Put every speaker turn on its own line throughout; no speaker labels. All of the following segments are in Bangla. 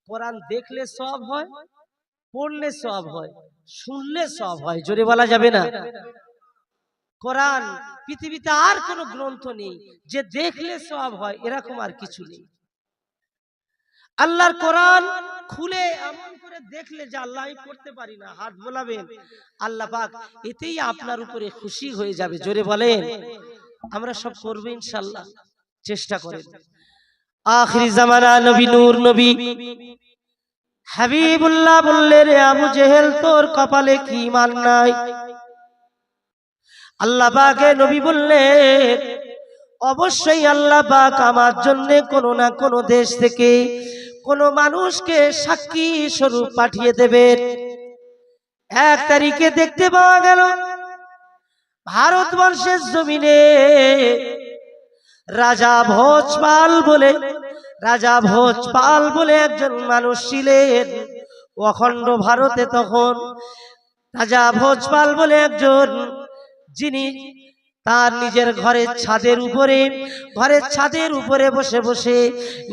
কোরআন দেখলে সওয়াব হয়, পড়লে সওয়াব হয়, শুনলে সওয়াব হয়। জোরে বলা যাবে না? কোরআন পৃথিবীতে আর কোনো গ্রন্থ নেই যে দেখলে সওয়াব হয়, এরকম আর কিছু নেই। আল্লাহর কোরআন খুলে এমন করে দেখলে যে আল্লাহ আমি পড়তে পারি না, হাত বোলাবেন, আল্লাহ পাক এতেই আপনার উপরে খুশি হয়ে যাবে। জোরে বলেন। আমরা সব করব ইনশাআল্লাহ, চেষ্টা করেন। আখিরি জামানা নবী নূর নবী হাবিবুল্লাহ বললেন, রে আবু জেহেল, তোর কপালে কি ঈমান নাই? আল্লাহ পাকে নবী বললেন, অবশ্যই আল্লাহ পাক আমার জন্য কোনো না কোনো দেশ থেকে কোনো মানুষকে সাক্ষী স্বরূপ পাঠিয়ে দেবেন। 1 তারিখে দেখতে পাওয়া গেল ভারতবর্ষের জমিনে রাজা ভোজপাল বলে একজন মানুষ ছিলেন। অখণ্ড ভারতে তখন রাজা ভোজপাল বলে একজন, যিনি তার নিজের ঘরের ছাদের উপরে বসে বসে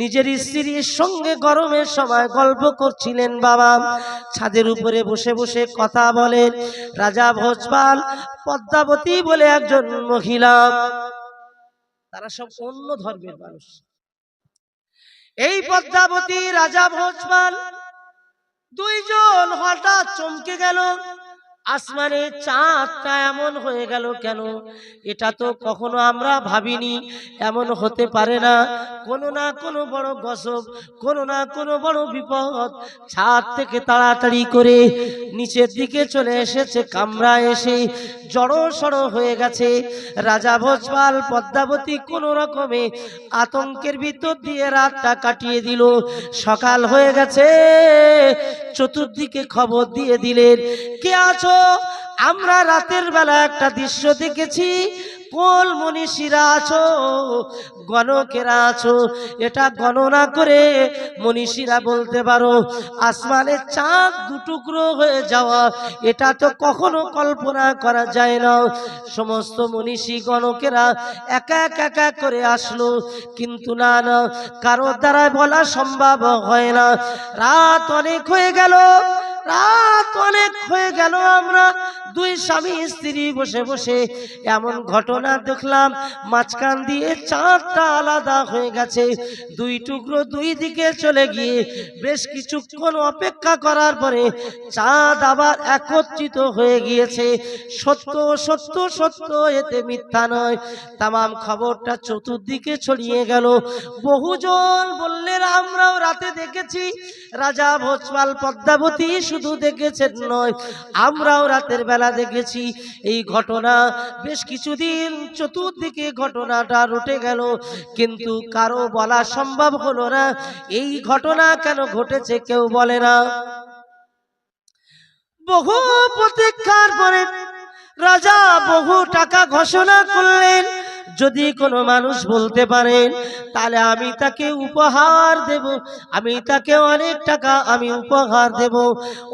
নিজের স্ত্রীর সঙ্গে গরমের সময় গল্প করছিলেন। বাবা, ছাদের উপরে বসে বসে কথা বলেন। রাজা ভোজপাল পদ্মাবতী বলে একজন মহিলা, তারা সব অন্য ধর্মের মানুষ। এই পদ্মাবতী, রাজা ভোজপাল দুইজন হঠাৎ চমকে গেল। আসমানে চাঁদটা এমন হয়ে গেল কেন? এটা তো কখনো আমরা ভাবিনি। এমন হতে পারে না। কোনো না কোনো বড় গজব, কোনো না কোনো বড় বিপদ ছাদ থেকে তাড়াতাড়ি করে নিচের দিকে চলে এসেছে, কামরা এসে জড়সড় হয়ে গেছে। রাজা ভোজপাল পদ্মাবতী কোনো রকমে আতঙ্কের ভিতর দিয়ে রাতটা কাটিয়ে দিল। সকাল হয়ে গেছে, চতুর্দিকে খবর দিয়ে দিলেন, কে আছো? আমরা রাতের বেলা একটা দৃশ্য দেখেছি, কোন মনীষীরা আছো, গণকেরা আছো, এটা গণনা করে মনীষীরা বলতে পারো আসমানে চাঁদ দুটুকরো হয়ে যাওয়া, এটা তো কখনো কল্পনা করা যায় না। সমস্ত মনীষী গণকেরা একা একা করে আসলো, কিন্তু না, কারো দ্বারা বলা সম্ভব হয় না। রাত অনেক হয়ে গেল, আমরা দুই স্বামী স্ত্রী বসে বসে এমন ঘটনা দেখলাম, মাঝখান দিয়ে চাঁদটা আলাদা হয়ে গেছে, দুই টুকরো দুই দিকে চলে গিয়ে বেশ কিছুক্ষণ অপেক্ষা করার পরে চাঁদ আবার একত্রিত হয়ে গিয়েছে। সত্য সত্য সত্য, এতে মিথ্যা নয়। তামাম খবরটা চতুর্দিকে ছড়িয়ে গেল। বহুজন বললেন, আমরাও রাতে দেখেছি। রাজা ভোজপাল পদ্মাবতী শুধু দেখেছেন নয়, আমরাও রাতের বেলা দেখেছি। এই ঘটনা বেশ কিছুদিন চতুর্দিকে ঘটনাটা রটে গেল, কিন্তু কারো বলা সম্ভব হলো না এই ঘটনা কেন ঘটেছে, কেউ বলে না। বহু প্রতীক্ষার পরে রাজা বহু টাকা ঘোষণা করলেন, যদি কোনো মানুষ বলতে পারেন তাহলে আমি তাকে উপহার দেব, আমি তাকে অনেক টাকা আমি উপহার দেব।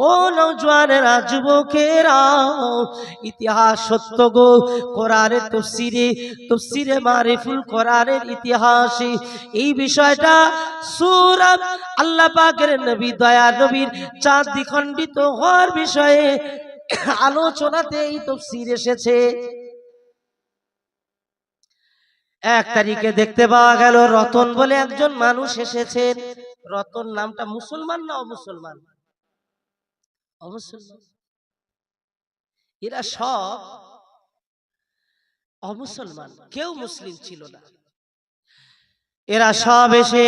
ও নওজওয়ানেরা, যুবকেরা, ইতিহাস সত্য গো। কোরআনের তাফসীরে মারিফুল কোরআনের ইতিহাসে এই বিষয়টা সূরা আল্লাহ পাকের নবী, দয়া নবীর চাঁদ দ্বিখণ্ডিত হওয়ার বিষয়ে আলোচনাতে এই তাফসীর এসেছে। 1 তারিখে দেখতে পাওয়া গেল রতন বলে একজন মানুষ এসেছেন। রতন নামটা মুসলমান না অমুসলমান? অমুসলমান। এরা সব অমুসলমান, কেউ মুসলিম ছিল না। এরা সব এসে,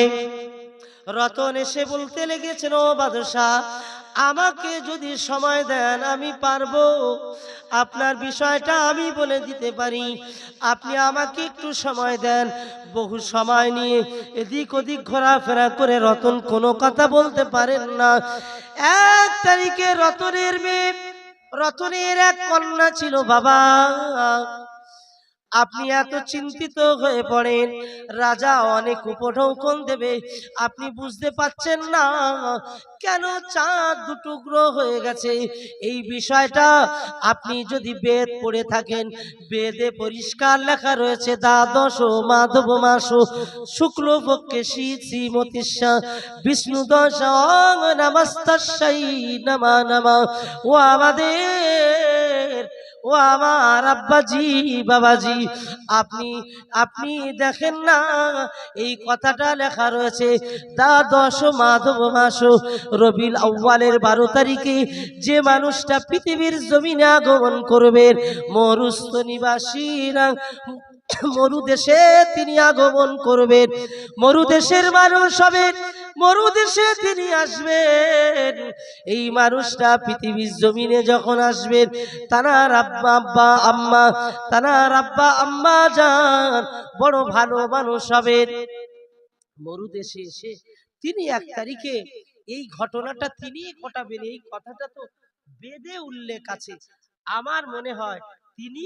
রতন এসে বলতে লেগেছেন, ও বাদশাহ, আমাকে যদি সময় দেন আমি পারবো, আপনার বিষয়টা আমি বলে দিতে পারি, আপনি আমাকে একটু সময় দেন। বহু সময় নিয়ে এদিক ওদিক ঘোরাফেরা করে রতন কোনো কথা বলতে পারেন না। 1 তারিখে রতনের এক কন্যা ছিল। বাবা, আপনি এত চিন্তিত হয়ে পড়েন, রাজা অনেক উপঢৌকন দেবে, আপনি বুঝতে পাচ্ছেন না কেন চাঁদ দুটুকরো হয়ে গেছে। এই বিষয়টা আপনি যদি বেদ পড়ে থাকেন, বেদে পরিষ্কার লেখা রয়েছে, দ্বাদশ মাধব মাস শুক্লপক্ষে শ্রীমতীশা বিষ্ণু দশ নমস্তস্যৈ নমঃ নমঃ। ও আমাদের, ও আমার আব্বাজি বাবাজি, আপনি আপনি দেখেন না এই কথাটা লেখা রয়েছে, দ্বাদশ মাধব মাস রবিউল আউয়ালের 12 তারিখে যে মানুষটা পৃথিবীর জমিনে আগমন করবেন, মরুস্থ নিবাসীরা মরুদেশে তিনি আগমন করবেন, মরুদেশের মানুষ হবেন, মরুদেশে তিনি আসবেন। এই মানুষটা পৃথিবীর জমিনে যখন আসবেন, তানার আব্বা আম্মা, তানার আব্বা আম্মা জান বড় ভালো মানুষ হবেন। মরুদেশে এসে তিনি 1 তারিখে এই ঘটনাটা তিনি ঘটাবেন। এই কথাটা তো বেদে উল্লেখ আছে। আমার মনে হয় তিনি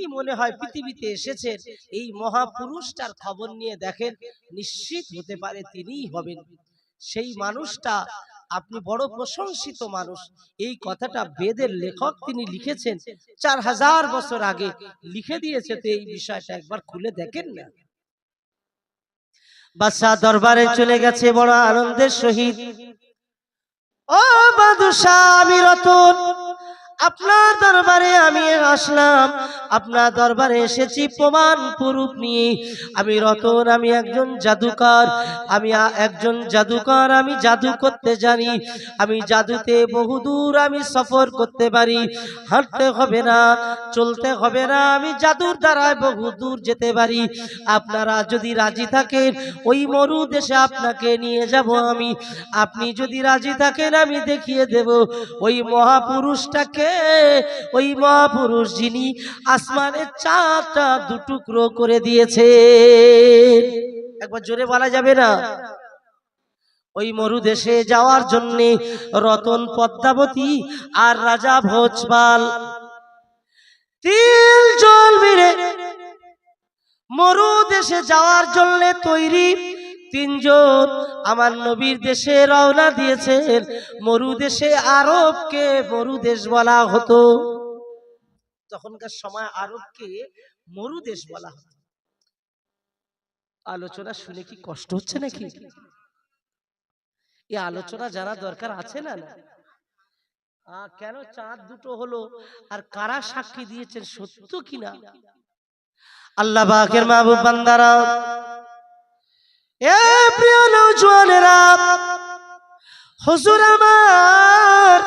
পৃথিবীতে এসেছেন, এই মহাপুরুষটার খবর নিয়ে দেখেন, নিশ্চিত হতে পারে তিনিই হবেন সেই মানুষটা। আপনি বড় প্রশংসিত মানুষ। এই কথাটা বেদের লেখক তিনি লিখেছেন, 4000 বছর আগে লিখে দিয়েছে। তো এই বিষয়টা একবার খুলে দেখেন না। বাদশাহ দরবারে চলে গেছে বড় আনন্দের সহিত। ও বাদশাহ, আমি রতন আপনার দরবারে আমি আসলাম, আপনার দরবারে এসেছি প্রমাণ প্রুফ নিয়ে। আমি রতন, আমি একজন জাদুকর, আমি একজন জাদুকর, আমি জাদু করতে জানি, আমি জাদুতে বহুদূর আমি সফর করতে পারি, হাঁটতে হবে না, চলতে হবে না, আমি জাদুর দ্বারা বহুদূর যেতে পারি। আপনারা যদি রাজি থাকেন ওই মরু দেশে আপনাকে নিয়ে যাব আমি। আপনি যদি রাজি থাকেন আমি দেখিয়ে দেব ওই মহাপুরুষটাকে, ওই মহাপুরুষ যিনি আসমানের চাঁদটা দুটুকরো করে দিয়েছে। একবার জোরে বলা যাবে না? ওই মরুদেশে যাওয়ার জন্য রতন, পদ্মাবতী আর রাজা ভোজপাল তিল জল মেরে মরুদেশে যাওয়ার জন্য তৈরি। 3 জন আমার নবীর দেশে রওনা দিয়েছেন। মরুদেশে, আরবকে মরুদেশ বলা হতো, তখনকার সময় আরবকে মরুদেশ বলা হতো। আলোচনা শুনে কি কষ্ট হচ্ছে নাকি? এই আলোচনা জানা দরকার আছে না? কেন চাঁদ দুটো হলো আর কারা সাক্ষী দিয়েছেন সত্য কিনা? আল্লাহ পাকের মাহবুব বান্দারা, এ প্রিয় নওজওয়ানেরা, হুজুর আমার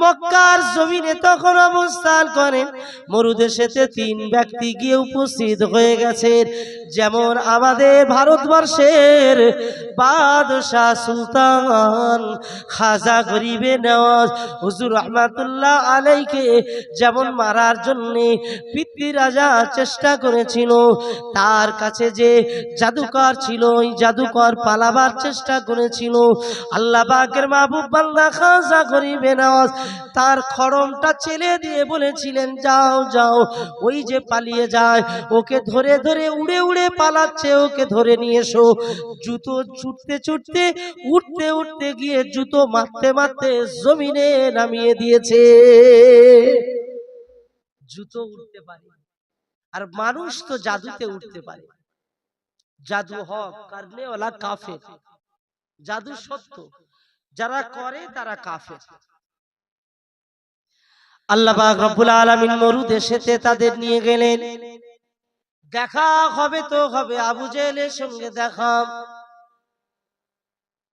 মক্কার জমিনে তখন অবস্থান করেন। মরুদেশেতে 3 ব্যক্তি গিয়ে উপস্থিত হয়ে গেছেন। যেমন আমাদের ভারতবর্ষের বাদশাহ সুলতান খাজা গরিবে নওয়াজ হুজুর রহমাতুল্লাহ আলাইকে যেমন মারার জন্য পৃথ্বীরাজা চেষ্টা করেছিল, তার কাছে যে জাদুকর ছিল ওই জাদুকর পালাবার চেষ্টা করেছিল। আল্লাহ পাকের মাহবুব বান্দা খাজা গরিবে নওয়াজ তার খড়মটা ছেলে দিয়ে বলেছিলেন, যাও যাও, ওই যে পালিয়ে যায় ওকে ধরে ধরে উড়ে উড়ে পালাচ্ছে, ওকে ধরে নিয়ে এসো। জুতো ছুটতে ছুটতে উঠতে উঠতে গিয়ে জুতো মারতে মারতে জমিনে নামিয়ে দিয়েছে। জুতো উঠতে পারে আর মানুষ তো জাদুতে উঠতে পারে। জাদু হক করনে ওয়ালা কাফের, জাদু সত্য, যারা করে তারা কাফের। আল্লাহ পাক রব্বুল আলামিন মরুদেশেতে তাদের নিয়ে গেলেন। দেখা হবে তো হবে, আবু জেহেলের সঙ্গে দেখা,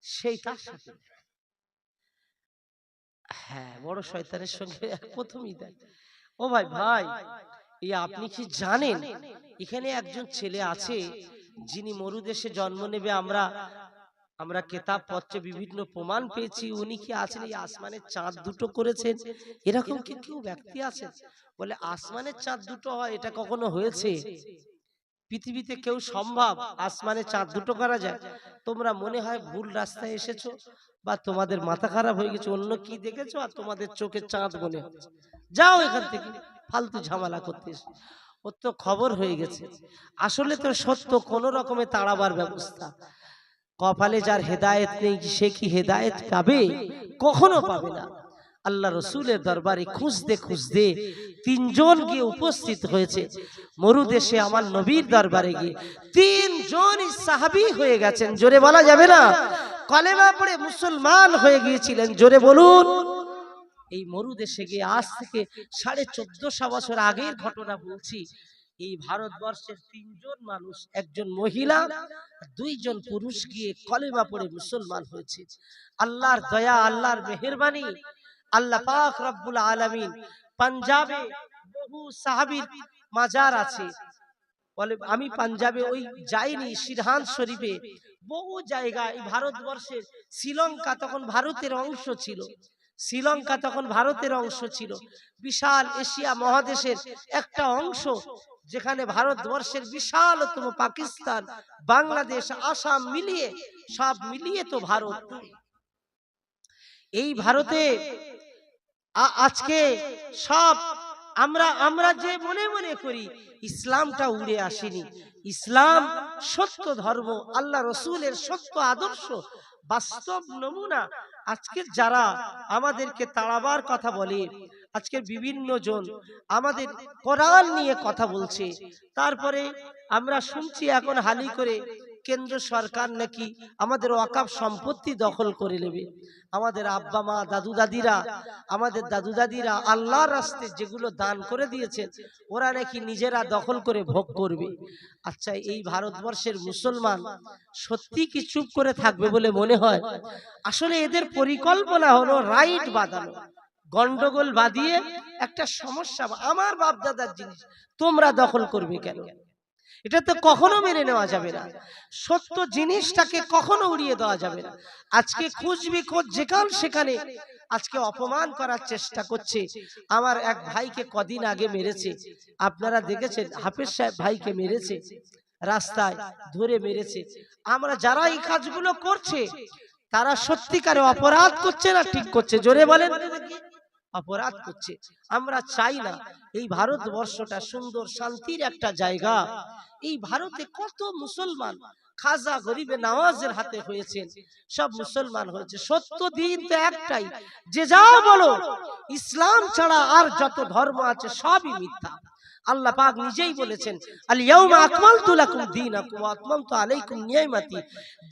সেই তার সাথে, হ্যাঁ, বড় শয়তানের সঙ্গে প্রথমই দেখ। ও ভাই ভাই, এই আপনি কি জানেন এখানে একজন ছেলে আছে যিনি মরুদেশে জন্ম নেবে? আমরা কিতাব পত্রে বিভিন্ন প্রমাণ পেয়েছি, উনি কি আছেন? এই আসমানের চাঁদ দুটো করেছেন। এরকম কি কেউ ব্যক্তি আছে? বলে আসমানের চাঁদ দুটো হয়, এটা কখনো হয়েছে পৃথিবীতে? কেউ সম্ভব আসমানে চাঁদ দুটো করা যায়? তোমরা মনে হয় ভুল রাস্তায় এসেছো, বা তোমাদের মাথা খারাপ হয়ে গেছে, অন্য কি দেখেছো আর তোমাদের চোখে চাঁদ মনে হচ্ছে। যাও এখান থেকে, ফালতু ঝামেলা করতে। ওর তো খবর হয়ে গেছে। আসলে তো সত্য কোন রকমে তাড়াবার ব্যবস্থা। কপালে যার হেদায়েত নেই সে কি হেদায়েত পাবে? কখনো পাবে না। আল্লাহ রসুলের দরবারে খুঁজতে খুঁজতে তিনজন গিয়ে উপস্থিত হয়েছে মরু দেশে আমার নবীর দরবারে গিয়ে। তিনজনই সাহাবী হয়ে গেছেন, জোরে বলা যাবে না? কলেমা পড়ে মুসলমান হয়ে গিয়েছিলেন, জোরে বলুন। এই মরু দেশে গিয়ে আজ থেকে 1450 বছর আগের ঘটনা বলছি। এই ভারতবর্ষের তিনজন মানুষ, একজন মহিলা, দুইজন পুরুষ গিয়ে কলেমা পড়ে মুসলমান হয়েছে। আল্লাহর দয়া, আল্লাহর মেহেরবানি, আল্লাহ পাক রব্বুল আলামিন পাঞ্জাবে বহু সাহাবীর মাজার আছে। বলে আমি পাঞ্জাবে ওই যাইনি, সিরহান শরীফে বহু জায়গায়। ভারতবর্ষের শ্রীলঙ্কা তখন ভারতের অংশ ছিল, শ্রীলঙ্কা তখন ভারতের অংশ ছিল। বিশাল এশিয়া মহাদেশের একটা অংশ, যেখানে ভারতবর্ষের বিশালতম পাকিস্তান, বাংলাদেশ, আসাম মিলিয়ে, সব মিলিয়ে তো ভারত। এই ভারতে আজকে সব আমরা যে মনে মনে করি ইসলামটা উড়ে আসেনি। ইসলাম সত্য ধর্ম, আল্লাহ রসুলের সত্য আদর্শ, বাস্তব নমুনা। আজকের যারা আমাদেরকে তাড়াবার কথা বলে, আজকের বিভিন্ন জন আমাদের কোরআন নিয়ে কথা বলছে, তারপরে আমরা শুনছি এখন হালি করে কেন্দ্র সরকার নাকি আমাদের ওয়াকফ সম্পত্তি দখল করে নেবে। আমাদের আব্বা মা দাদু দাদিরা আল্লাহর রাস্তায় যেগুলো দান করে দিয়েছেন ওরা নাকি নিজেরা দখল করে ভোগ করবে। আচ্ছা, এই ভারতবর্ষের মুসলমান সত্যি কি চুপ করে থাকবে বলে মনে হয়? আসলে এদের পরিকল্পনা হলো রাইট বাঁধানো, গন্ডগোল বাঁধিয়ে একটা সমস্যা। আমার বাপ দাদার জিনিস তোমরা দখল করবে কেন? এটা তো কখনো মেনে নেওয়া যাবে না। সত্য জিনিসটাকে কখনো উড়িয়ে দেওয়া যাবে না। আজকে খুঁজবি খোঁজ যেখান সেখানে আজকে অপমান করার চেষ্টা করছে। আমার এক ভাইকে কদিন আগে মেরেছে, আপনারা দেখেছেন, হাফেজ সাহেব ভাইকে মেরেছে, রাস্তায় ধরে মেরেছে। আমরা যারা এই কাজগুলো করছে তারা সত্যিকারে অপরাধ করছে না ঠিক করছে? জোরে বলেন। অপরাধ করছে। আমরা চাই না এই ভারতবর্ষটা সুন্দর শান্তির একটা জায়গা। এই ভারতে কত মুসলমান খাজা গরিবে নওয়াজের হাতে হয়েছেন, সব মুসলমান হয়েছে। সত্য দিন তো একটাই, যে যাও বলো ইসলাম ছাড়া আর যত ধর্ম আছে সবই মিথ্যা। আল্লাহ পাক নিজেই বলেছেন, আল ইয়াউমা আকমালতু লাকুম দীনাকুম ওয়া আতমামতু আলাইকুম নিয়ামতি।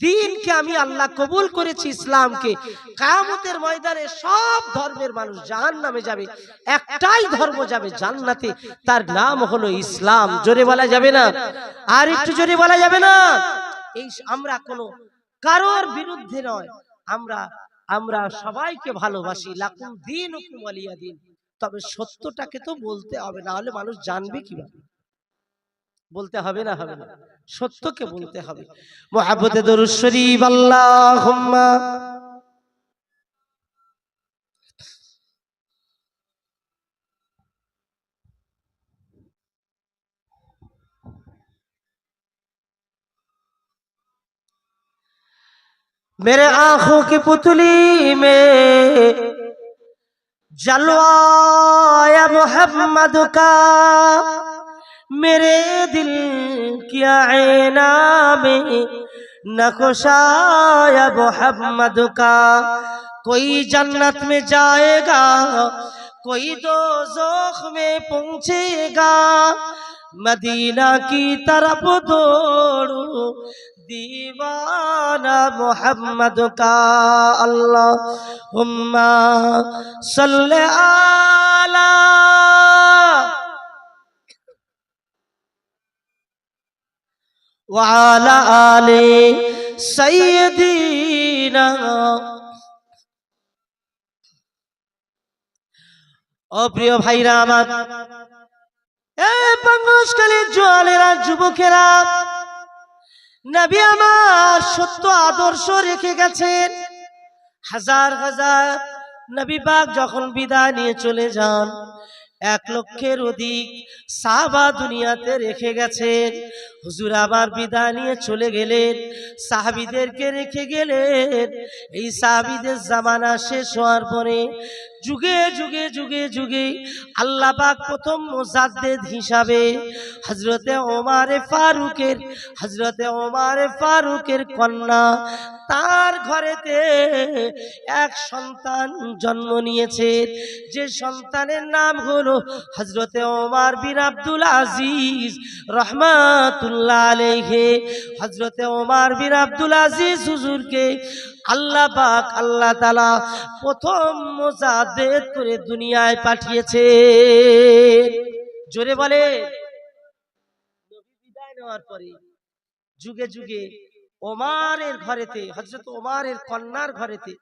দ্বীনকে আমি আল্লাহ কবুল করেছি, ইসলামকে। কিয়ামতের ময়দানে সব ধর্মের মানুষ জাহান্নামে যাবে, একটাই ধর্ম যাবে জান্নাতে, তার নাম হলো ইসলাম। জোরে বলা যাবে না? আর একটু জোরে বলা যাবে না? এই আমরা কোনো কারোর বিরুদ্ধে নয়, আমরা সবাইকে ভালোবাসি। লাকুম দীনুকুম ওয়ালিয়া দীন। তবে সত্যটাকে তো বলতে হবে, না হলে মানুষ জানবে কিভাবে? বলতে হবে না? হবে না, সত্যকে বলতে হবে। মুহাব্বতে দরুদ শরীফ আল্লাহুম্মা मेरे आंखों की पुतली में जलवाया मोहम्मद का, मेरे दिल की आईना में नक्शाया मोहम्मद का। कोई जन्नत में जाएगा, कोई दोज़ख में पहुंचेगा, मदीना की तरफ दौड़ो दीवाना मोहम्मद का। अल्लाहुम्मा सल्ले आला व आला आले सय्यदीना। ও প্রিয় ভাইরা আমার, পাঙ্গসকালের জোয়ালেরা, যুবকেরা, নবী আমার সত্য আদর্শ রেখে গেছেন। হাজার হাজার নবী পাক যখন বিদায় নিয়ে চলে যান, 1 লক্ষের অধিক সাহাবা দুনিয়াতে রেখে গেছেন। হুজুর আবার বিদায় নিয়ে চলে গেলেন, সাহাবীদেরকে রেখে গেলেন। এই সাহাবীদের জামানা শেষ হওয়ার পরে যুগে যুগে যুগে যুগে আল্লাহ পাক প্রথম মুজাদ্দিদ হিসাবে হযরতে ওমর ফারুকের কন্যা তার ঘরেতে এক সন্তান জন্ম নিয়েছে, যে সন্তানের নাম হলো হযরতে ওমর বিন আব্দুল আজিজ রহমাতুল্লাহ আলাইহি। হযরতে ওমর বিন আব্দুল আজিজ হুজুরকে আল্লাহ পাক আল্লাহ তাআলা প্রথম মুজাদ্দিদ করে দুনিয়ায় পাঠিয়েছে। জোরে বলে, নবী বিদায় নেওয়ার পরে যুগে যুগে ওমরের ঘরেতে, হযরত ওমরের কন্যার ঘরেতে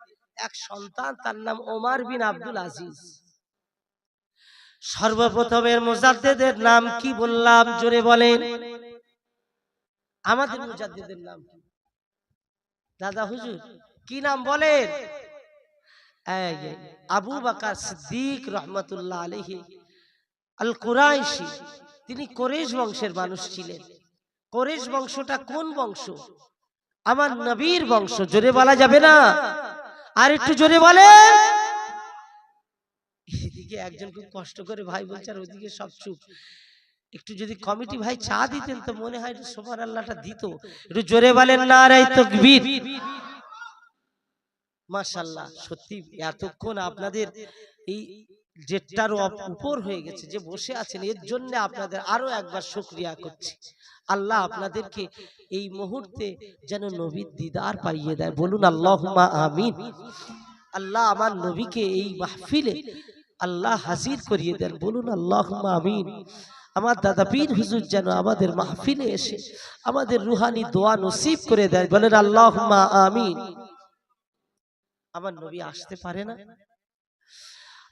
এক সন্তান, তার নাম ওমর বিন আব্দুল আজিজ। সর্বপ্রথমের মুজাদ্দিদের নাম কি বললাম? জোরে বলেন। আমাদের মুজাদ্দিদের নাম কি দাদা হুজুর? কি নাম বলেন? আবু বকর সিদ্দিক রহমাতুল্লাহ আলাইহি আল কুরাইশি। তিনি কুরাইশ বংশের মানুষ ছিলেন। কুরাইশ বংশটা কোন বংশ? আমার নবীর বংশ। জোরে বলা যাবে না? আর একটু জোরে বলেন। এদিকে একজন খুব কষ্ট করে ভাই বলছে, আর ওইদিকে সব চুপ। একটু যদি কমিটি ভাই চা দিতেন তো মনে হয় সুবহানাল্লাহটা দিত। একটু জোরে বলেন নারে তাকবীর। মাশাআল্লাহ, সত্যি এতক্ষণ আপনাদের এই জেটটার উপর হয়ে গেছে, যে বসে আছেন, এর জন্য আপনাদের আরো একবার শুকরিয়া করছি। আল্লাহ আপনাদেরকে এই মুহূর্তে যেন নবীর দিদার পাইয়ে দেয়। বলুন আল্লাহুম্মা আমিন। আল্লাহ আমার নবীকে এই মাহফিলে আল্লাহ হাজির করিয়ে দেন। বলুন আল্লাহুম্মা আমিন। আমার দাদা পীর হুজুর যেন আমাদের মাহফিলে এসে আমাদের রুহানি দোয়া নসিব করে দেয়। বলেন আল্লাহুম্মা আমিন। আমার নবী আসতে পারে না?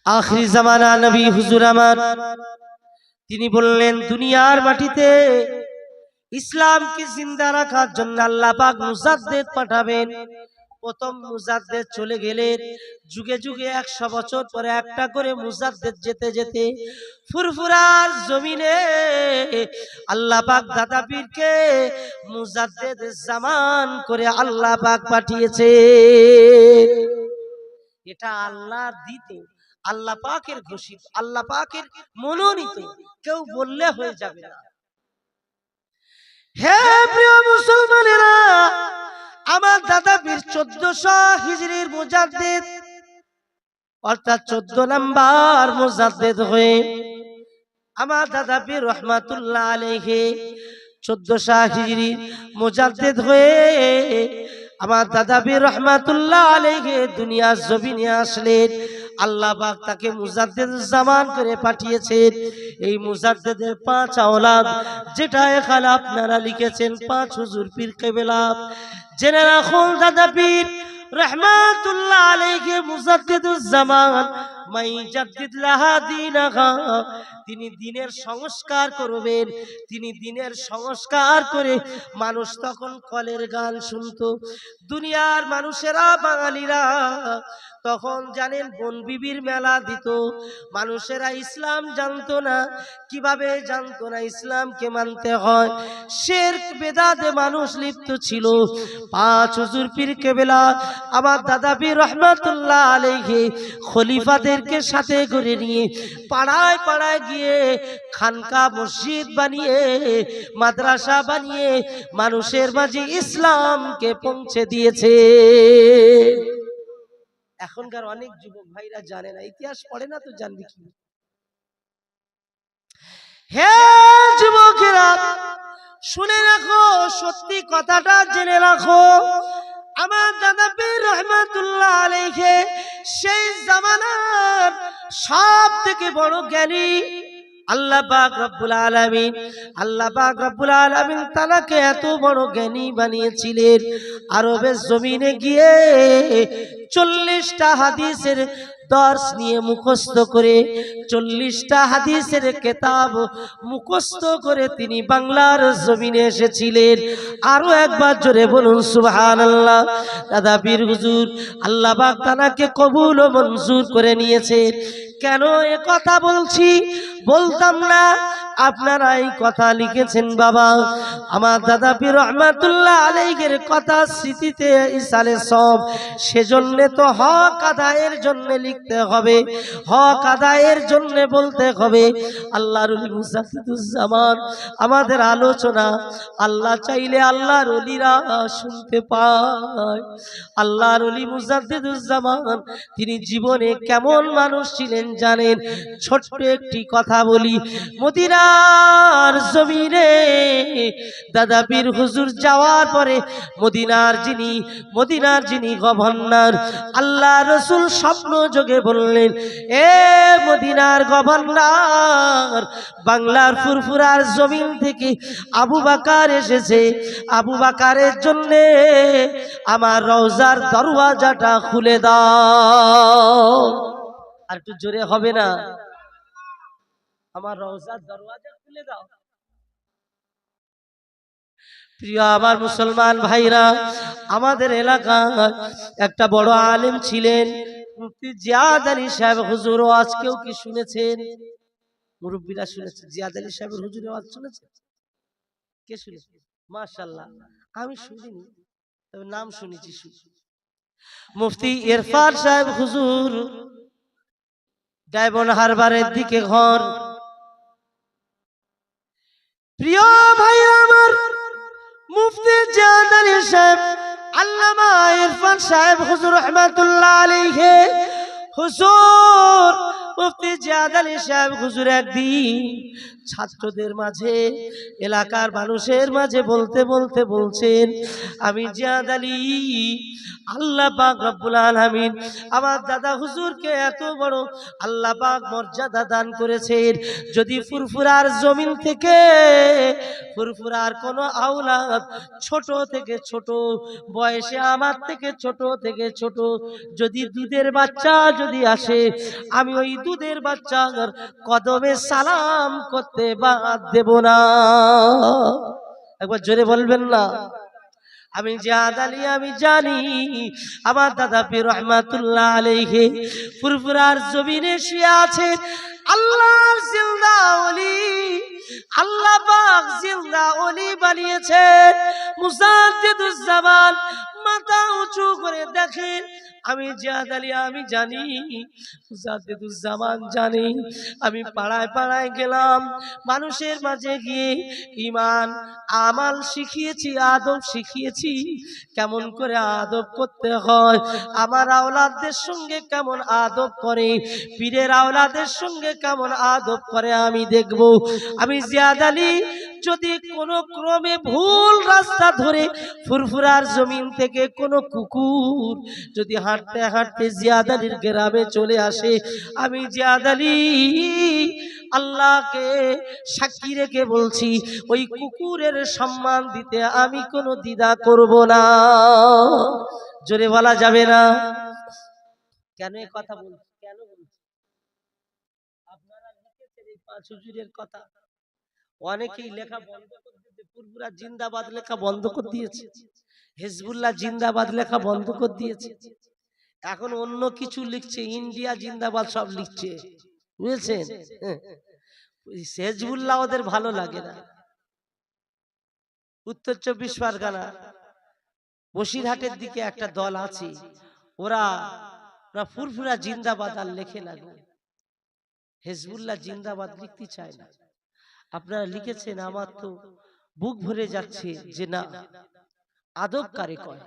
আখিরি জামানা নবী হুজুর আমার, তিনি বললেন দুনিয়ার মাটিতে ইসলামকে জিন্দা রাখার জন্য আল্লাহ পাক মুজাদ্দিদ পাঠাবেন। প্রথম মুজাদ্দিদ চলে গেলেন। যুগে যুগে 100 বছর পরে একটা করে মুজাদ্দিদ যেতে যেতে ফুরফুরার জমিনে আল্লাহ পাক দাদা পীরকে মুজাদ্দিদ জামান করে আল্লাহ পাক পাঠিয়েছে। এটা আল্লাহর দিত, আল্লাহ পাকের ঘোষিত, আল্লাহ পাকের মনোনীত, কেউ বললে হয়ে যাবে না। হে প্রিয় মুসলমানেরা, আমার দাদা পীর 1400 হিজরির মুজাদ্দিদ, অর্থাৎ 14 নাম্বার মুজাদ্দিদ হয়ে আমার দাদা পীর রহমাতুল্লাহ আলাইহি 1400 হিজরির মুজাদ্দিদ হয়ে আমার দাদা পীর রহমাতুল্লাহ আলাইহি দুনিয়ার জমিনে আসলেন। আল্লাহ পাক তাকে মুজাদ্দিদ জামান করে পাঠিয়েছেন। এই মুজাদ্দিদের 5 আওলাদ, যেটা এখানে আপনারা লিখেছেন 5 হুজুর পীর কেবলা। জেনে রাখুন দাদা পীর রহমাতুল্লাহ আলাইহি মুজাদ্দিদুজ জামান মাইজাদ্দিদ লাহা দীনাহা, তিনি দ্বীনের সংস্কার করবেন। তিনি দ্বীনের সংস্কার করে মানুষ তখন কলের গান শুনতো। দুনিয়ার মানুষেরা, বাঙালিরা তখন জানেন বন বিবির মেলা দিত। মানুষেরা ইসলাম জানতো না। কিভাবে জানতো না ইসলামকে মানতে হয়? শিরক বেদাতে মানুষ লিপ্ত ছিল। 5 হুজুর পীর কেবলা আমার দাদা পীর রহমাতুল্লাহ আলাইহি খলিফাদেরকে সাথে করে নিয়ে পাড়ায় পাড়ায় গিয়ে খানকা মসজিদ বানিয়ে, মাদ্রাসা বানিয়ে মানুষের মাঝে ইসলামকে পৌঁছে দিয়েছে। এখনকার অনেক যুবক ভাইরা জানে না, ইতিহাস পড়ে না তো জানবে কি? হে যুবকেরা, শুনে রাখো, সত্যি কথাটা জেনে রাখো। আমার দাদা পীর রহমাতুল্লাহ আলাইহি সেই জামানার সব থেকে বড় জ্ঞানী আল্লাহ পাক রব্বুল আলামিন। আল্লাহ পাক রব্বুল আলামিন তাকে এত বড় জ্ঞানী বানিয়েছিলেন, আরবের জমিনে গিয়ে 40টা হাদিসের দর্শ নিয়ে মুখস্থ করে, 40টা হাদিসের কিতাব মুখস্থ করে তিনি বাংলার জমিনে এসেছিলেন। আরো একবার জোরে বলুন সুবহানাল্লাহ। দাদা পীর হুজুর আল্লাহ পাক তাকে কবুল ও মঞ্জুর করে নিয়েছেন। কেন এ কথা বলছি? বলতাম না, আপনারা এই কথা লিখেছেন বাবা। আমার দাদা পীর রহমাতুল্লাহ আলাইহির কথা স্মৃতিতে ইসালে সব, সেজন্য তো হক আদায়ের জন্য লিখতে হবে, হক আদায়ের জন্য বলতে হবে। আল্লাহর ওলি মুজাদ্দিদুজ্জামান আমাদের আলোচনা আল্লাহ চাইলে আল্লাহর ওলিরা শুনতে পায়। আল্লাহর ওলি মুজাদ্দিদুজ্জামান তিনি জীবনে কেমন মানুষ ছিলেন জানেন? ছোট্ট একটি কথা বলি, মদিনার জমিনে দাদা পীর হুজুর যাওয়ার পরে মদিনার যিনি গভর্নর, আল্লাহ রসুল স্বপ্ন যোগে বললেন, এ মদিনার গভর্নর, বাংলার ফুরফুরার জমিন থেকে আবু বকর এসেছে, আবু বকরের জন্য আমার রওজার দরওয়াজাটা খুলে দাও। আর একটু জোরে হবে না? আমার রওজার দরওয়াজা খুলে দাও। প্রিয় আমার মুসলমান ভাইরা, আমাদের এলাকায় একটা বড় আলেম ছিলেন মুফতি জিয়াদ আলী সাহেব হুজুর। আজকেও কি শুনেছেন? মুরব্বীরা শুনেছেন জিয়াদ আলী সাহেবের হুজুরের ওয়াজ শুনেছেন? কে শুনেছে? মাশাআল্লাহ, আমি শুনিনি, তবে নাম শুনেছি। মুফতি ইরফান সাহেব হুজুর, ডায়মন্ড হারবারের দিকে ঘর। প্রিয় ভাইরা আমার, মুফতি জিয়াদ আলী সাহেব, আল্লামা ইরফান সাহেব হুজুর রহমাতুল্লাহ আলাইহি হুজুর, মুফতি জিয়াদ আলী সাহেব হুজুর একদিন ছাত্রদের মাঝে, এলাকার মানুষের মাঝে বলতে বলতে বলছেন, আমি জিয়াদ আলী, আল্লাহ পাক রব্বুল আলামিন আমার দাদা হুজুরকে এত বড় আল্লাহ পাক মর্যাদা দান করেছেন, যদি ফুরফুরার জমিন থেকে ফুরফুরার কোন আওলাদ ছোট থেকে ছোট বয়সে, আমার থেকে ছোট থেকে ছোট যদি দুধের বাচ্চা যদি আসে, আমি ওই দুধের বাচ্চার কদমে সালাম করতে বাদ দেব না। একবার জোরে বলবেন না? আমি জিয়াদ আলী, আমি জানি আমার দাদা পীর রহমাতুল্লাহ আলাইহি ফুরফুরার জমিনে শুয়ে আছে আল্লাহর জিন্দা ওলি, আল্লাহ পাক জিন্দা ওলি বানিয়েছেন। মুজাদ্দিদুজ্জামান মাথা উঁচু করে দেখেন, আমি জিয়াদ আলী, আমি জানি, মুজাদ্দিদুজ্জামান জানি। আমি পাড়ায় পাড়ায় গেলাম, মানুষের মাঝে গিয়ে ঈমান আমাল শিখিয়েছি, আদব শিখিয়েছি, কেমন করে আদব করতে হয়, আমার আওলাদদের সঙ্গে কেমন আদব করে, পীরের আওলাদের সঙ্গে কেমন আদব করে আমি দেখব। আমি জিয়াদ আলী যদি কোনো ক্রমে ভুল রাস্তা ধরে ফুরফুরার জমিন থেকে কোনো কুকুর যদি হাঁটতে হাঁটতে জিয়াদ আলীর গ্রামে চলে আসে, আমি জিয়াদ আলী আল্লাহকে সাক্ষী রেখে বলছি, ওই কুকুরের সম্মান দিতে আমি কোনো দ্বিধা করব না। জোরে বলা যাবে না? কেন এই কথা বলছি? কেন বলছি? আপনারা লিখেছেন এই পাঁচ হুজুরের কথা, অনেকেই লেখা বন্ধ করে দিয়েছে, ফুরফুরা জিন্দাবাদ লেখা বন্ধ করে দিয়েছে, হিজবুল্লাহ জিন্দাবাদ লেখা বন্ধ করে দিয়েছে, এখন অন্য কিছু লিখছে, ইন্ডিয়া জিন্দাবাদ সব লিখছে, বুঝেছেন? হিজবুল্লাহ ওদের ভালো লাগে না। উত্তর 24 পরগনা বসিরহাটের দিকে একটা দল আছে, ওরা ফুরফুরা জিন্দাবাদ আর লেখে না, হিজবুল্লাহ জিন্দাবাদ লিখতে চায় না। আপনারা লিখেছেন, আমার তো বুক ভরে যাচ্ছে যে না, আদব কারে কয়।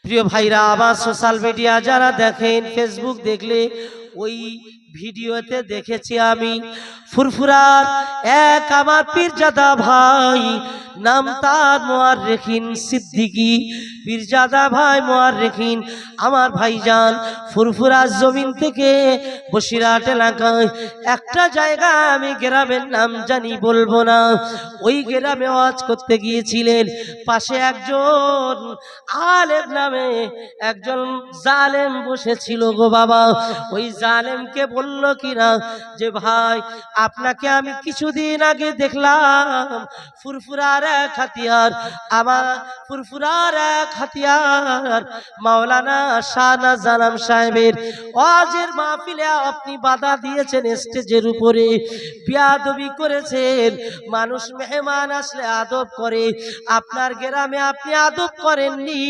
প্রিয় ভাইরা আমার, সোশ্যাল মিডিয়া যারা দেখেন, ফেসবুক দেখলে ওই ভিডিওতে দেখেছি আমি ফুরফুরার এক আমার পীরজাদা ভাই, নাম তার মুআররিখিন সিদ্দিকী, পীরজাদা ভাই মুআররিখিন আমার ভাইজান ফুরফুরার জমিন থেকে বসিরহাট এলাকায় একটা জায়গা, আমি গ্রামের নাম জানি বলবো না, ওই গ্রামে ওয়াজ করতে গিয়েছিলেন। পাশে একজন আলেম নামে একজন জালেম বসেছিল গো বাবা। ওই জালেমকে বলল কিনা যে ভাই, আপনাকে আমি কিছুদিন আগে দেখলাম ফুরফুরার এক হাতিয়ার, আমার ফুরফুরার এক হাতিয়ার মাওলানা শাহনাজ জানাম সাহেবের ওয়াজের মাহফিলে আপনি বাধা দিয়েছেন, স্টেজের উপরে বিয়াদবি করেছেন। মানুষ মেহমান আসলে আদব করে, আপনার গ্রামে আপনি আদব করেননি।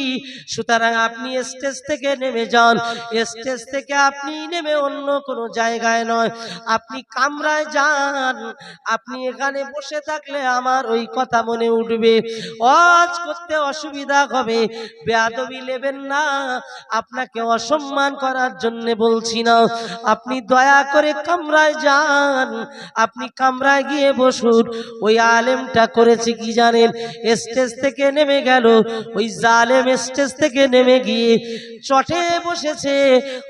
সুতরাং আপনি স্টেজ থেকে নেমে যান, স্টেজ থেকে আপনি নেমে অন্য কোনো জায়গায় নয়, আপনি কামরায় যান। আপনি এখানে বসে থাকলে আমার ওই কথা মনে উঠবে, ওয়াজ করতে অসুবিধা হবে। বেয়াদবি নেবেন না, আপনাকে অসম্মান করার জন্য বলছি না। আপনি দয়া করে কামরায় যান, আপনি কামরায় গিয়ে বসুন। ওই আলেমটা করেছে কি জানেন, স্টেজ থেকে নেমে গেল, ওই জালেম স্টেজ থেকে নেমে গিয়ে চটে বসেছে।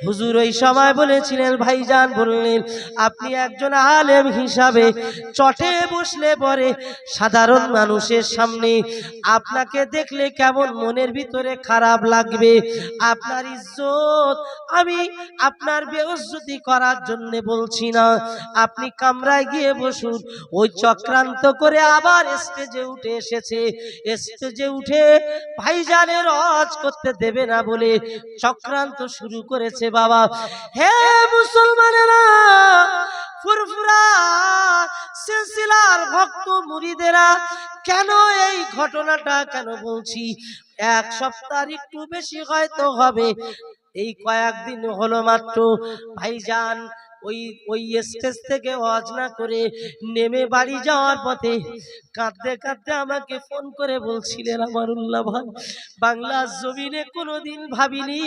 হুজুর ওই সময় বলেছিলেন, ভাইজান বললেন, আপনি একজন আলেম হিসাবে চটে বসলে পরে সাধারণ মানুষের সামনে আপনাকে দেখলে কেমন মনের ভিতরে খারাপ লাগবে। আপনার ইজ্জত আমি আপনার বেইজ্জতি করার জন্য বলছি না, আপনি কামরায় গিয়ে বসুন। ওই চক্রান্ত করে আবার স্টেজে উঠে এসেছে, স্টেজে উঠে ভাইজানের ওয়াজ করতে দেবে না বলে চক্রান্ত শুরু করেছে। বাবা, হে মুসলমানেরা, ফুরফুরা সিলসিলার ভক্ত মুরিদেরা, কেন এই ঘটনাটা কেন বলছি, এক সপ্তাহ একটু বেশি হয়তো হবে, এই কয়েকদিন হলো মাত্র ভাইজান ওই ওই স্টেজ থেকে ওয়াজ না করে নেমে বাড়ি যাওয়ার পথে কাঁদতে কাঁদতে আমাকে ফোন করে বলছিলেন, আমারুল্লাহ ভাই, বাংলার জমিনে কোনোদিন ভাবিনি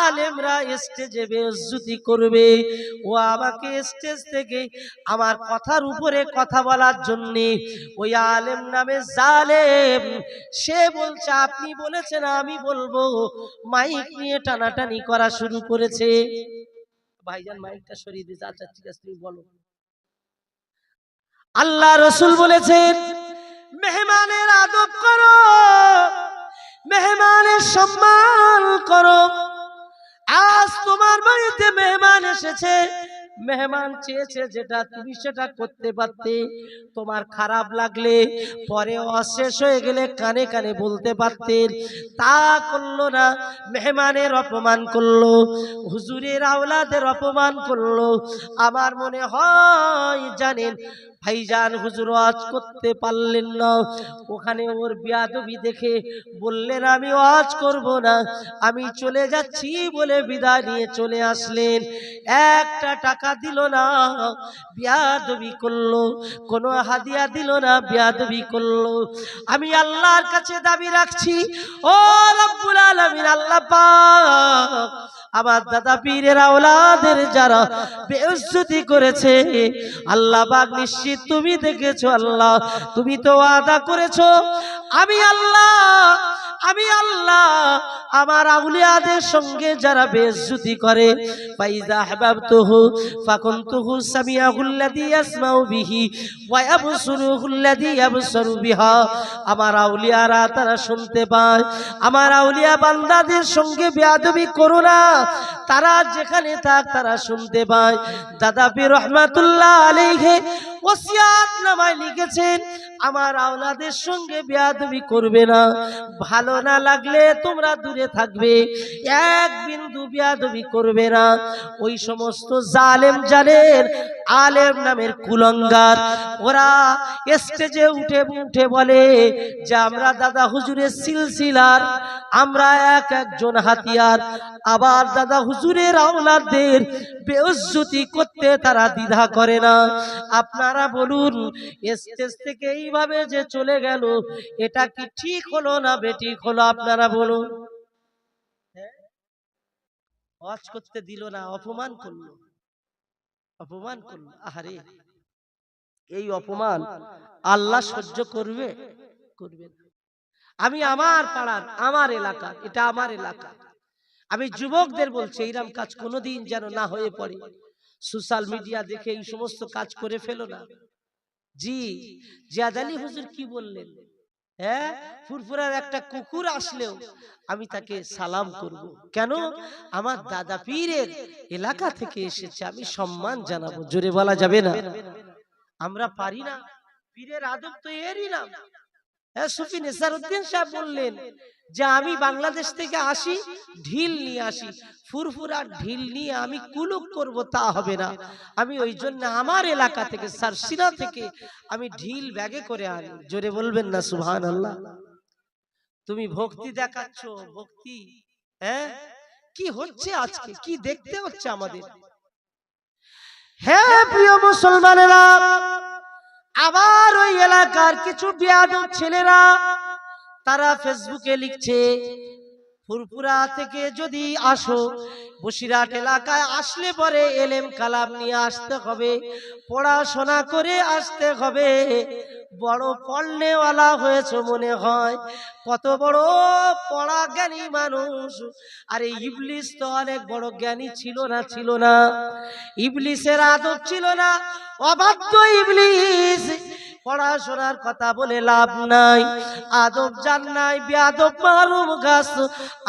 আলেমরা স্টেজে বেইজ্জতি করবে। ও আমাকে স্টেজ থেকে আমার কথার উপরে কথা বলার জন্য ওই আলেম নামে জালেম, সে বলছে আপনি বলেছেন আমি বলবো, মাইক নিয়ে টানাটানি করা শুরু করেছে। ভাইজান মাইকটা সরিয়ে দিয়েছে, আচ্ছা ঠিক আছে তুমি বলো। আল্লাহ রসুল বলেছেন, মেহমানের আদব করো, মেহমানের সম্মান করো। আজ তোমার বাড়িতে মেহমান এসেছে, মেহমান চেয়েছে যেটা, তুমি সেটা করতে পারতে। তোমার খারাপ লাগলে পরে অশেষ হয়ে গেলে কানে কানে বলতে পারতেন, তা করলো না। মেহমানের অপমান করলো, হুজুরের আওলাদের অপমান করলো। আমার মনে হয় জানেন ভাইজান হুজুর ওয়াজ করতে পারলেন না, ওখানে ওর বিয়াদবি দেখে বললেন আমি ওয়াজ করব না, আমি চলে যাচ্ছি বলে বিদায় নিয়ে চলে আসলেন। একটা টাকা দিল না, বিয়াদবি করলো। কোনো হাদিয়া দিল না, বিয়াদবি করলো। আমি আল্লাহর কাছে দাবি রাখছি, ও রব্বুল আলামিন, আল্লাহ পাক আমার দাদা পীরের আওলাদের যারা বেইজ্জতি করেছে, আল্লাহ পাক নিশ্চিত তুমি দেখেছো। আল্লাহ তুমি তো ওয়াদা করেছো, আমি আল্লাহ আমার আউলিয়াদের সঙ্গে যারা বেইজ্জতি করে, ফাইজা হাবাবতুহু ফাকুনতুহু সামিয়াহুল্লাযী ইয়াসমাউ বিহি ওয়া ইয়াবসুরুহুল্লাযী ইয়াবসুরু বিহা। আমার আউলিয়ারা তারা শুনতে পায়। আমার আউলিয়া বান্দাদের সঙ্গে বেয়াদবি করো না, তারা যেখানে থাক তারা শুনতে পায়। দাদা পীর রহমাতুল্লাহ আলাইহি ওসিয়াত নামায় লিখেছেন, আমার আওলাদের সঙ্গে বেয়াদবি করবে না, ভালো না লাগলে তোমরা দূরে থাকবে, এক বিন্দু বেয়াদবি করবে না। ওই সমস্ত জালেম জানেন আলেম নামের কুলঙ্গার, ওরা স্টেজে উঠে উঠে বলে যে আমরা দাদা হুজুরের সিলসিলার, আমরা এক একজন হাতিয়ার। আবার দাদা হুজুরের আওলাদদের বেইজ্জতি করতে তারা দ্বিধা করে না। আপনারা বলুন, স্টেজ থেকে এইভাবে যে চলে গেল, এটা কি ঠিক হলো না বেঠিক হলো? আপনারা বলুন। ওয়াজ করতে দিল না, অপমান করলো, অপমান করলো। আহারে, এই অপমান আল্লাহ সহ্য করবে? করবে না। আমি আমার পাড়ার, আমার এলাকা, এটা আমার এলাকা, আমি যুবকদের বলছি এইরকম কাজ কোনোদিন যেন না হয়ে পড়ে। সোশ্যাল মিডিয়া দেখে এই সমস্ত কাজ করে ফেলো না। জি জিয়াদ আলী হুজুর কি বললেন, হ্যাঁ, ফুরফুরার একটা কুকুর আসলেও আমি তাকে সালাম করব। কেন? আমার দাদা পীরের এলাকা থেকে এসেছে, আমি সম্মান জানাবো। জোরে বলা যাবে না? আমরা পারি না? পীরের আদব তো এরই নাম। হ্যাঁ, সুফি নেসারউদ্দিন সাহেব বললেন যে আমি বাংলাদেশ থেকে আসি, ঢিল নিয়ে আসি, ফুরফুরা ঢিল নিয়ে আমি কুলুক করব তা হবে না। আমি ওই জন্য আমার এলাকা থেকে সারসিনা থেকে আমি ঢিল ব্যাগে করে আনি। জোরে বলবেন না সুবহানাল্লাহ। তুমি ভক্তি দেখাচ্ছ, ভক্তি। হ্যাঁ, কি হচ্ছে আজকে, কি দেখতে হচ্ছে আমাদের। হ্যাঁ প্রিয় মুসলমানেরা, আবার ওই এলাকার কিছু বেয়াদব ছেলেরা তারা ফেসবুকে লিখছে, ফুরফুরা থেকে যদি আসো, বসিরহাট এলাকায় আসলে পরে এলেম কালাম নিয়ে আসতে হবে, পড়াশোনা করে আসতে হবে। বড় পড়নেওয়ালা হয়েছে মনে হয়, কত বড় পড়া জ্ঞানী মানুষ। আরে ইবলিস তো অনেক বড় জ্ঞানী ছিল না? ছিল না? ইবলিসের আদব ছিল না? অবাধ্য ইবলিস। পড়াশোনার কথা বলে লাভ নাই, আদব জান নাই, বেয়াদব মারুম গাছ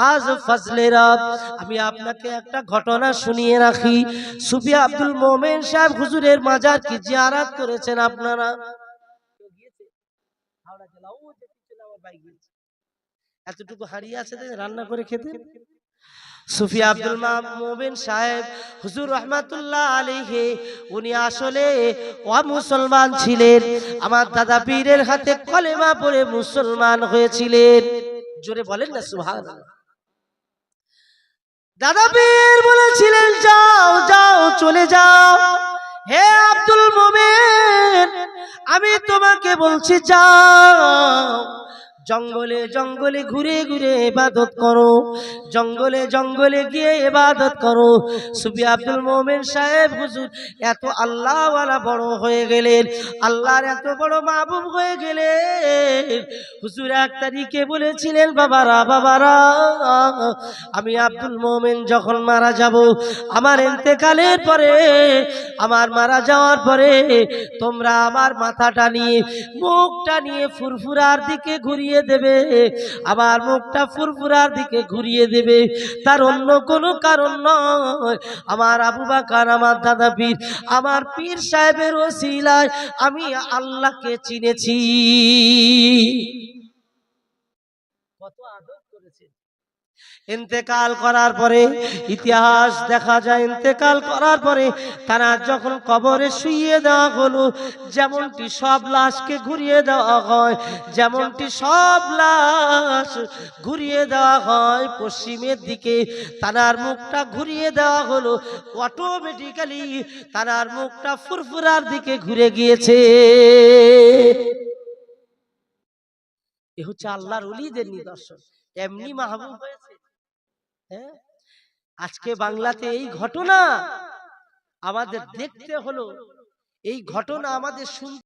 আজ ফজলে রাত। আমি আপনাকে একটা ঘটনা শুনিয়ে রাখি। সুফি আব্দুল মোমেন সাহেব হুজুরের মাজার কি জিয়ারত করেছেন আপনারা? এতটুকু হারিয়ে আছে রান্না করে খেতে। সুফি আব্দুল মোমেন সাহেব হুজুর রহমাতুল্লাহ আলাইহি, উনি আসলে অমুসলমান ছিলেন। আমার দাদা পীরের হাতে কলেমা পড়ে মুসলমান হয়েছিলেন। জোরে বলেন না সুবহানাল্লাহ। দাদা পীর বলেছিলেন, যাও যাও চলে যাও, হে আব্দুল মোমেন, আমি তোমাকে বলছি যাও, জঙ্গলে জঙ্গলে ঘুরে ঘুরে ইবাদত করো, জঙ্গলে জঙ্গলে গিয়ে ইবাদত করো। সুফি আব্দুল মোমেন সাহেব হুজুর এত আল্লাহওয়ালা বড় হয়ে গেলেন, আল্লাহর এত বড় মাহবুব হয়ে গেলেন। হুজুর এক তারিখে বলেছিলেন, বাবারা বাবারা, আমি আব্দুল মোমেন যখন মারা যাব, আমার ইন্তেকালের পরে, আমার মারা যাওয়ার পরে তোমরা আমার মাথাটা নিয়ে, মুখটা নিয়ে ফুরফুরার দিকে ঘুরিয়ে দেবে, আমার মুখটা ফুরফুরার দিকে ঘুরিয়ে দেবে। তার অন্য কোনো কারণ নয়, আমার আবু বকর, আমার দাদা পীর, আমার পীর সাহেবের ওসিলায় আমি আল্লাহকে চিনেছি। কত আদব করেছেন। ইন্তেকাল করার পরে ইতিহাস দেখা যায়, ইন্তেকাল করার পরে তারা যখন কবরে শুইয়ে দেওয়া হলো, যেমনটি সব লাশকে ঘুরিয়ে দেওয়া হয়, যেমনটি সব লাশ ঘুরিয়ে দেওয়া হয় পশ্চিমের দিকে, তার মুখটা ঘুরিয়ে দেওয়া হলো, অটোমেটিক্যালি তার মুখটা ফুরফুরার দিকে ঘুরে গিয়েছে। এ হচ্ছে আল্লাহর ওলিদের নিদর্শন। এমনি মাহবুব হয়েছে। হ্যাঁ, আজকে বাংলাতে এই ঘটনা আমাদের দেখতে হলো, এই ঘটনা আমাদের শুনতে